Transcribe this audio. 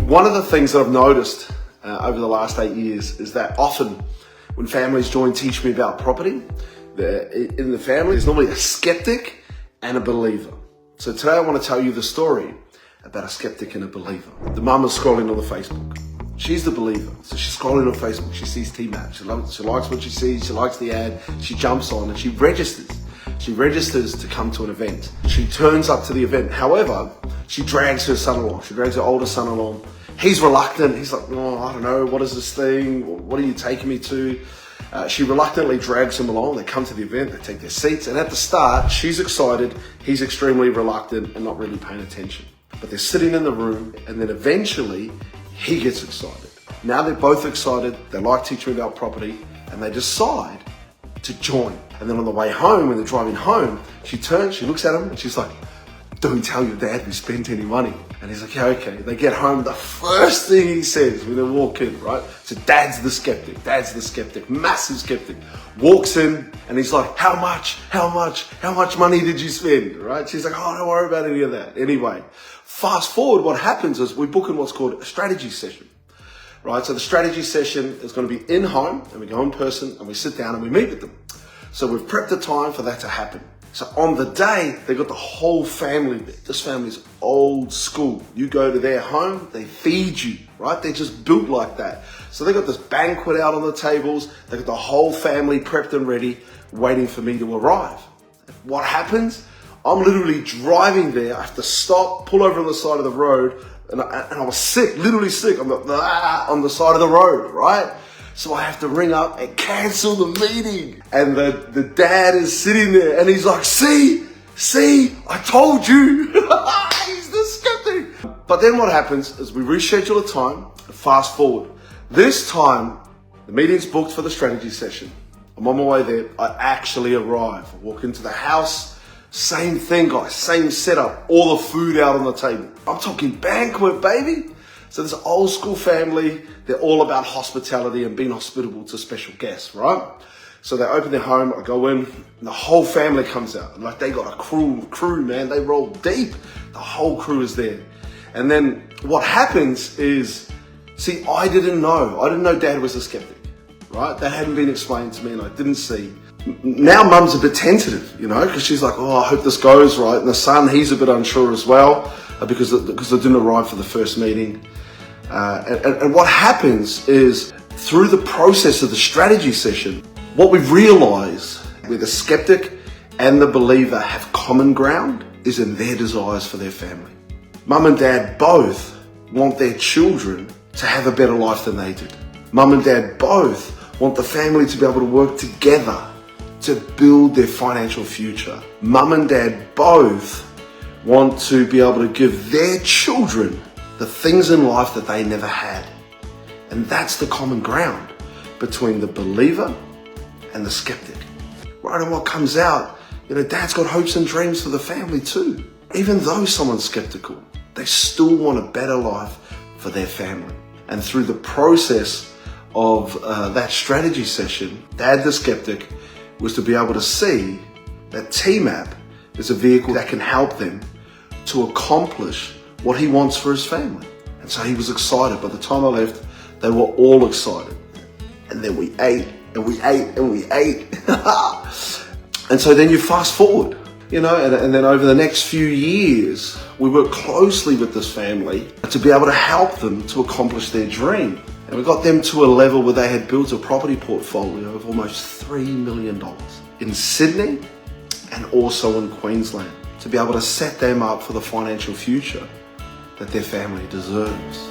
One of the things that I've noticed over the last 8 years is that often when families join Teach Me About Property, in the family, there's normally a skeptic and a believer. So today I want to tell you the story about a skeptic and a believer. The mum is scrolling on the Facebook. She's the believer. So she's scrolling on Facebook. She sees TMAP. She likes what she sees. She likes the ad. She jumps on and she registers. She registers to come to an event. She turns up to the event. However, she drags her son along. She drags her older son along. He's reluctant. He's like, oh, I don't know. What is this thing? What are you taking me to? She reluctantly drags him along. They come to the event. They take their seats. And at the start, she's excited. He's extremely reluctant and not really paying attention. But they're sitting in the room. And then eventually, he gets excited. Now they're both excited. They like Teach Me About Property. And they decide to join. And then on the way home, when they're driving home, she turns, she looks at him, and she's like, don't tell your dad we spent any money. And he's like, yeah, okay. They get home, the first thing he says when they walk in, right? So dad's the skeptic, massive skeptic. Walks in, and he's like, how much money did you spend, right? She's like, oh, don't worry about any of that. Anyway, fast forward, what happens is we book in what's called a strategy session. Right, so the strategy session is going to be in home, and we go in person and we sit down and we meet with them. So we've prepped the time for that to happen. So on the day, they got the whole family there. This family's old school. You go to their home, they feed you, right? They're just built like that. So they got this banquet out on the tables. They got the whole family prepped and ready, waiting for me to arrive. What happens? I'm literally driving there. I have to stop, pull over on the side of the road, and I was sick, literally sick. I'm like, on the side of the road, right? So I have to ring up and cancel the meeting. And the dad is sitting there and he's like, see, I told you. He's the skeptic. But then what happens is we reschedule a time and fast forward. This time, the meeting's booked for the strategy session. I'm on my way there. I actually arrive. I walk into the house. Same thing, guys, same setup, all the food out on the table. I'm talking banquet, baby. So this old school family, they're all about hospitality and being hospitable to special guests, right? So they open their home, I go in, and the whole family comes out. Like they got a crew, man, they roll deep. The whole crew is there. And then what happens is, see, I didn't know dad was a skeptic, right? That hadn't been explained to me and I didn't see. Now mum's a bit tentative, because she's like, oh, I hope this goes right. And the son, he's a bit unsure as well because I didn't arrive for the first meeting. And what happens is through the process of the strategy session, what we've realized where the skeptic and the believer have common ground is in their desires for their family. Mum and dad both want their children to have a better life than they did. Mum and dad both want the family to be able to work together to build their financial future. Mum and dad both want to be able to give their children the things in life that they never had. And that's the common ground between the believer and the skeptic. Right, and what comes out, dad's got hopes and dreams for the family too. Even though someone's skeptical, they still want a better life for their family. And through the process of that strategy session, dad the skeptic was to be able to see that TMAP is a vehicle that can help them to accomplish what he wants for his family. And so he was excited. By the time I left, they were all excited. And then we ate, and we ate, and we ate. And so then you fast forward, and then over the next few years, we worked closely with this family to be able to help them to accomplish their dream. And we got them to a level where they had built a property portfolio of almost $3 million in Sydney and also in Queensland to be able to set them up for the financial future that their family deserves.